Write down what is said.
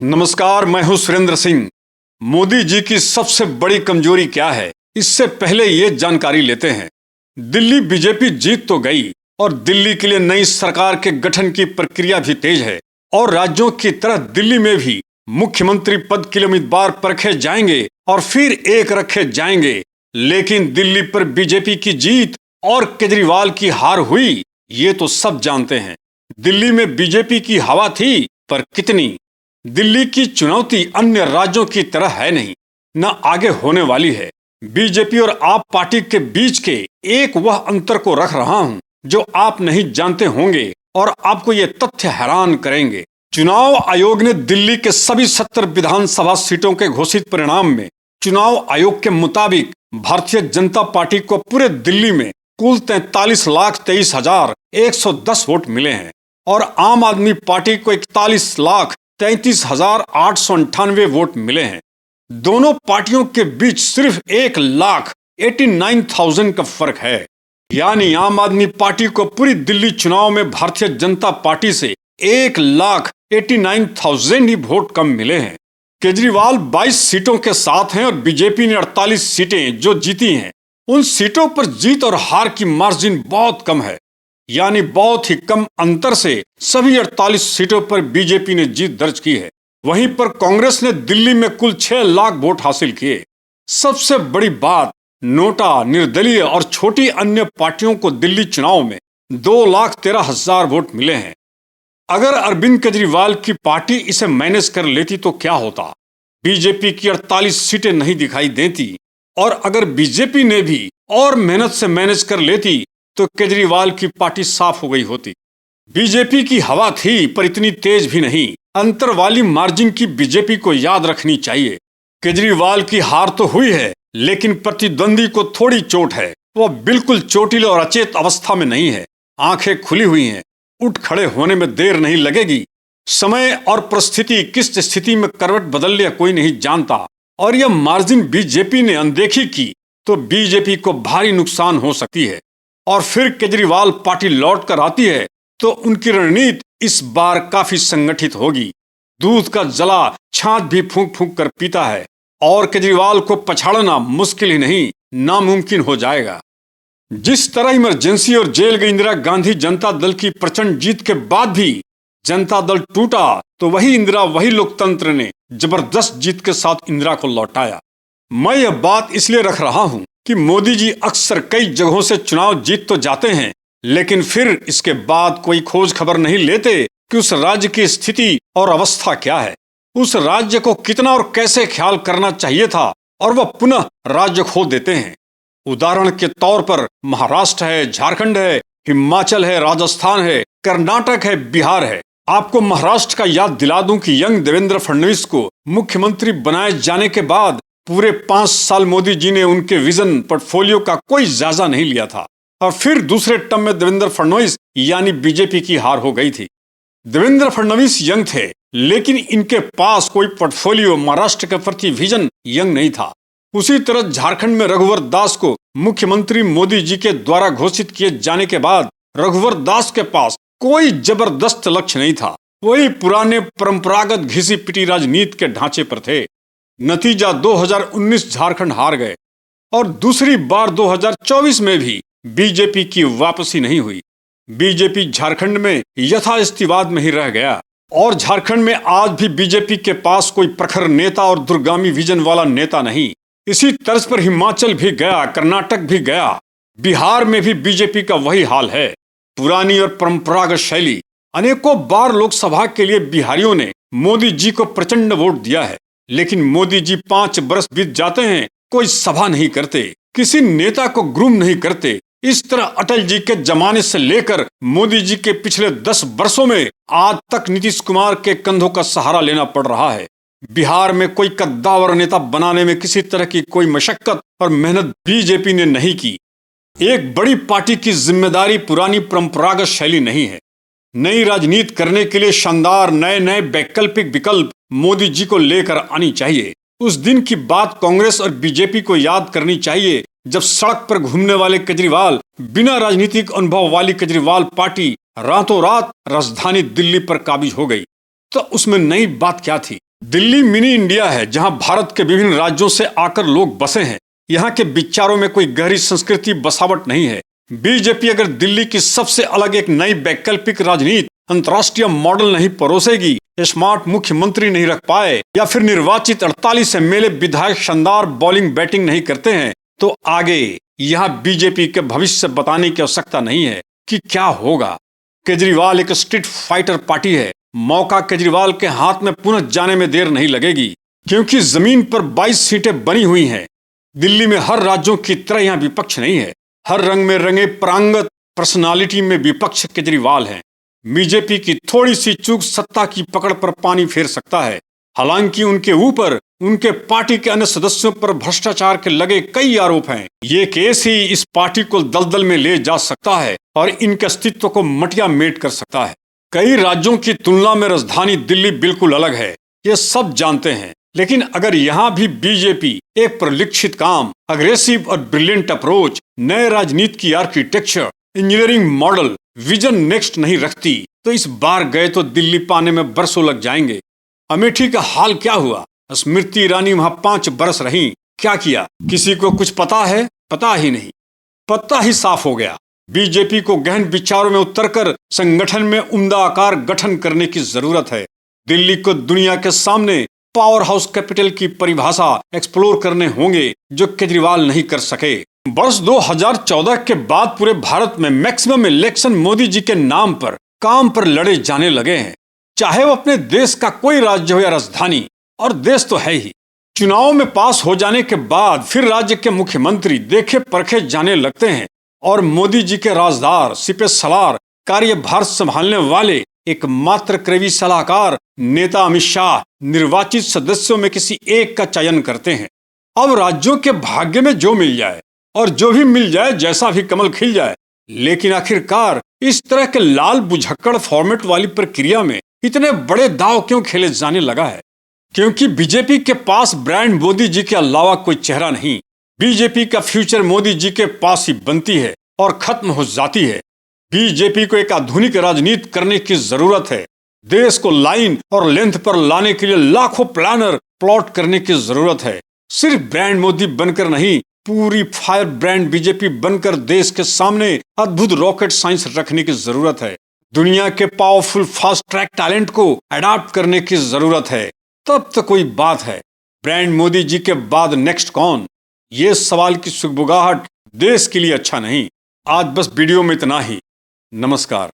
नमस्कार, मैं हूं सुरेंद्र सिंह। मोदी जी की सबसे बड़ी कमजोरी क्या है, इससे पहले ये जानकारी लेते हैं। दिल्ली बीजेपी जीत तो गई और दिल्ली के लिए नई सरकार के गठन की प्रक्रिया भी तेज है और राज्यों की तरह दिल्ली में भी मुख्यमंत्री पद के लिए उम्मीदवार परखे जाएंगे और फिर एक रखे जाएंगे। लेकिन दिल्ली पर बीजेपी की जीत और केजरीवाल की हार हुई, ये तो सब जानते हैं। दिल्ली में बीजेपी की हवा थी, पर कितनी? दिल्ली की चुनौती अन्य राज्यों की तरह है नहीं, न आगे होने वाली है। बीजेपी और आप पार्टी के बीच के एक वह अंतर को रख रहा हूं जो आप नहीं जानते होंगे और आपको ये तथ्य हैरान करेंगे। चुनाव आयोग ने दिल्ली के सभी 70 विधानसभा सीटों के घोषित परिणाम में चुनाव आयोग के मुताबिक भारतीय जनता पार्टी को पूरे दिल्ली में कुल 43,23,110 वोट मिले हैं और आम आदमी पार्टी को 41,33,898 वोट मिले हैं। दोनों पार्टियों के बीच सिर्फ 1,89,000 का फर्क है। यानी आम आदमी पार्टी को पूरी दिल्ली चुनाव में भारतीय जनता पार्टी से 1,89,000 ही वोट कम मिले हैं। केजरीवाल 22 सीटों के साथ हैं और बीजेपी ने 48 सीटें जो जीती हैं, उन सीटों पर जीत और हार की मार्जिन बहुत कम है। यानी बहुत ही कम अंतर से सभी 48 सीटों पर बीजेपी ने जीत दर्ज की है। वहीं पर कांग्रेस ने दिल्ली में कुल 6 लाख वोट हासिल किए। सबसे बड़ी बात, नोटा, निर्दलीय और छोटी अन्य पार्टियों को दिल्ली चुनाव में 2,13,000 वोट मिले हैं। अगर अरविंद केजरीवाल की पार्टी इसे मैनेज कर लेती तो क्या होता? बीजेपी की 48 सीटें नहीं दिखाई देती और अगर बीजेपी ने भी और मेहनत से मैनेज कर लेती तो केजरीवाल की पार्टी साफ हो गई होती। बीजेपी की हवा थी, पर इतनी तेज भी नहीं। अंतर वाली मार्जिन की बीजेपी को याद रखनी चाहिए। केजरीवाल की हार तो हुई है, लेकिन प्रतिद्वंदी को थोड़ी चोट है। वह बिल्कुल चोटिल और अचेत अवस्था में नहीं है। आंखें खुली हुई हैं, उठ खड़े होने में देर नहीं लगेगी। समय और परिस्थिति किस स्थिति में करवट बदल लिया कोई नहीं जानता, और यह मार्जिन बीजेपी ने अनदेखी की तो बीजेपी को भारी नुकसान हो सकती है। और फिर केजरीवाल पार्टी लौट कर आती है तो उनकी रणनीति इस बार काफी संगठित होगी। दूध का जला छाछ भी फूंक फूंक कर पीता है और केजरीवाल को पछाड़ना मुश्किल ही नहीं, नामुमकिन हो जाएगा। जिस तरह इमरजेंसी और जेल गई इंदिरा गांधी जनता दल की प्रचंड जीत के बाद भी जनता दल टूटा, तो वही इंदिरा, वही लोकतंत्र ने जबरदस्त जीत के साथ इंदिरा को लौटाया। मैं यह बात इसलिए रख रहा हूं कि मोदी जी अक्सर कई जगहों से चुनाव जीत तो जाते हैं, लेकिन फिर इसके बाद कोई खोज खबर नहीं लेते कि उस राज्य की स्थिति और अवस्था क्या है, उस राज्य को कितना और कैसे ख्याल करना चाहिए था, और वह पुनः राज्य खो देते हैं। उदाहरण के तौर पर महाराष्ट्र है, झारखंड है, हिमाचल है, राजस्थान है, कर्नाटक है, बिहार है। आपको महाराष्ट्र का याद दिला दूं कि यंग देवेंद्र फडणवीस को मुख्यमंत्री बनाए जाने के बाद पूरे 5 साल मोदी जी ने उनके विजन पोर्टफोलियो का कोई जायजा नहीं लिया था और फिर दूसरे टर्म में देवेंद्र फडणवीस यानी बीजेपी की हार हो गई थी। देवेंद्र फडणवीस यंग थे, लेकिन इनके पास कोई पोर्टफोलियो, महाराष्ट्र के प्रति विजन यंग नहीं था। उसी तरह झारखंड में रघुवर दास को मुख्यमंत्री मोदी जी के द्वारा घोषित किए जाने के बाद रघुवर दास के पास कोई जबरदस्त लक्ष्य नहीं था। वही पुराने परंपरागत घिसी पिटी राजनीति के ढांचे पर थे। नतीजा 2019 झारखंड हार गए और दूसरी बार 2024 में भी बीजेपी की वापसी नहीं हुई। बीजेपी झारखंड में यथास्थितिवाद में ही रह गया और झारखंड में आज भी बीजेपी के पास कोई प्रखर नेता और दूरगामी विजन वाला नेता नहीं। इसी तर्ज पर हिमाचल भी गया, कर्नाटक भी गया, बिहार में भी बीजेपी का वही हाल है। पुरानी और परंपरागत शैली। अनेकों बार लोकसभा के लिए बिहारियों ने मोदी जी को प्रचंड वोट दिया है, लेकिन मोदी जी 5 बरस बीत जाते हैं, कोई सभा नहीं करते, किसी नेता को ग्रूम नहीं करते। इस तरह अटल जी के जमाने से लेकर मोदी जी के पिछले 10 वर्षों में आज तक नीतीश कुमार के कंधों का सहारा लेना पड़ रहा है। बिहार में कोई कद्दावर नेता बनाने में किसी तरह की कोई मशक्कत और मेहनत बीजेपी ने नहीं की। एक बड़ी पार्टी की जिम्मेदारी पुरानी परंपरागत शैली नहीं है। नई राजनीति करने के लिए शानदार नए वैकल्पिक विकल्प मोदी जी को लेकर आनी चाहिए। उस दिन की बात कांग्रेस और बीजेपी को याद करनी चाहिए जब सड़क पर घूमने वाले केजरीवाल, बिना राजनीतिक अनुभव वाली केजरीवाल पार्टी रातों रात राजधानी दिल्ली पर काबिज हो गई। तो उसमें नई बात क्या थी? दिल्ली मिनी इंडिया है, जहां भारत के विभिन्न राज्यों से आकर लोग बसे हैं। यहाँ के विचारों में कोई गहरी संस्कृति बसावट नहीं है। बीजेपी अगर दिल्ली की सबसे अलग एक नई वैकल्पिक राजनीति, अंतर्राष्ट्रीय मॉडल नहीं परोसेगी, स्मार्ट मुख्यमंत्री नहीं रख पाए, या फिर निर्वाचित 48 एमएलए विधायक शानदार बॉलिंग बैटिंग नहीं करते हैं, तो आगे यहाँ बीजेपी के भविष्य बताने की आवश्यकता नहीं है कि क्या होगा। केजरीवाल एक स्ट्रीट फाइटर पार्टी है। मौका केजरीवाल के हाथ में पुनः जाने में देर नहीं लगेगी, क्योंकि जमीन पर 22 सीटें बनी हुई हैं। दिल्ली में हर राज्यों की तरह यहाँ विपक्ष नहीं है। हर रंग में रंगे प्रांगत पर्सनालिटी में विपक्ष केजरीवाल है। बीजेपी की थोड़ी सी चूक सत्ता की पकड़ पर पानी फेर सकता है। हालांकि उनके ऊपर उनके पार्टी के अन्य सदस्यों पर भ्रष्टाचार के लगे कई आरोप हैं। ये केस ही इस पार्टी को दलदल में ले जा सकता है और इनके अस्तित्व को मटिया मेट कर सकता है। कई राज्यों की तुलना में राजधानी दिल्ली बिल्कुल अलग है, ये सब जानते हैं। लेकिन अगर यहाँ भी बीजेपी एक प्रलिखित काम, अग्रेसिव और ब्रिलियंट अप्रोच, नए राजनीति की architecture, engineering model, vision next नहीं रखती, तो इस बार गए तो दिल्ली पाने में बरसों लग जाएंगे। अमेठी का हाल क्या हुआ? स्मृति ईरानी वहां 5 बरस रही, क्या किया? किसी को कुछ पता है? पता ही नहीं। पता ही साफ हो गया। बीजेपी को गहन विचारों में उतरकर संगठन में उम्दा आकार गठन करने की जरूरत है। दिल्ली को दुनिया के सामने पावर हाउस कैपिटल की परिभाषा एक्सप्लोर करने होंगे, जो केजरीवाल नहीं कर सके। वर्ष 2014 के बाद पूरे भारत में मैक्सिमम इलेक्शन मोदी जी के नाम पर, काम पर लड़े जाने लगे हैं। चाहे वो अपने देश का कोई राज्य हो या राजधानी, और देश तो है ही। चुनाव में पास हो जाने के बाद फिर राज्य के मुख्यमंत्री देखे परखे जाने लगते हैं, और मोदी जी के राजदार, सिपह सलार, कार्यभार संभालने वाले एकमात्र करीबी सलाहकार नेता अमित शाह निर्वाचित सदस्यों में किसी एक का चयन करते हैं। अब राज्यों के भाग्य में जो मिल जाए, और जो भी मिल जाए, जैसा भी कमल खिल जाए। लेकिन आखिरकार इस तरह के लाल बुझक्कड़ फॉर्मेट वाली प्रक्रिया में इतने बड़े दांव क्यों खेले जाने लगा है? क्योंकि बीजेपी के पास ब्रांड मोदी जी के अलावा कोई चेहरा नहीं। बीजेपी का फ्यूचर मोदी जी के पास ही बनती है और खत्म हो जाती है। बीजेपी को एक आधुनिक राजनीति करने की जरूरत है। देश को लाइन और लेंथ पर लाने के लिए लाखों प्लानर प्लॉट करने की जरूरत है। सिर्फ ब्रांड मोदी बनकर नहीं, पूरी फायर ब्रांड बीजेपी बनकर देश के सामने अद्भुत रॉकेट साइंस रखने की जरूरत है। दुनिया के पावरफुल फास्ट ट्रैक टैलेंट को अडॉप्ट करने की जरूरत है। तब तो कोई बात है। ब्रांड मोदी जी के बाद नेक्स्ट कौन? ये सवाल की सुगबुगाहट देश के लिए अच्छा नहीं। आज बस वीडियो में इतना ही। नमस्कार।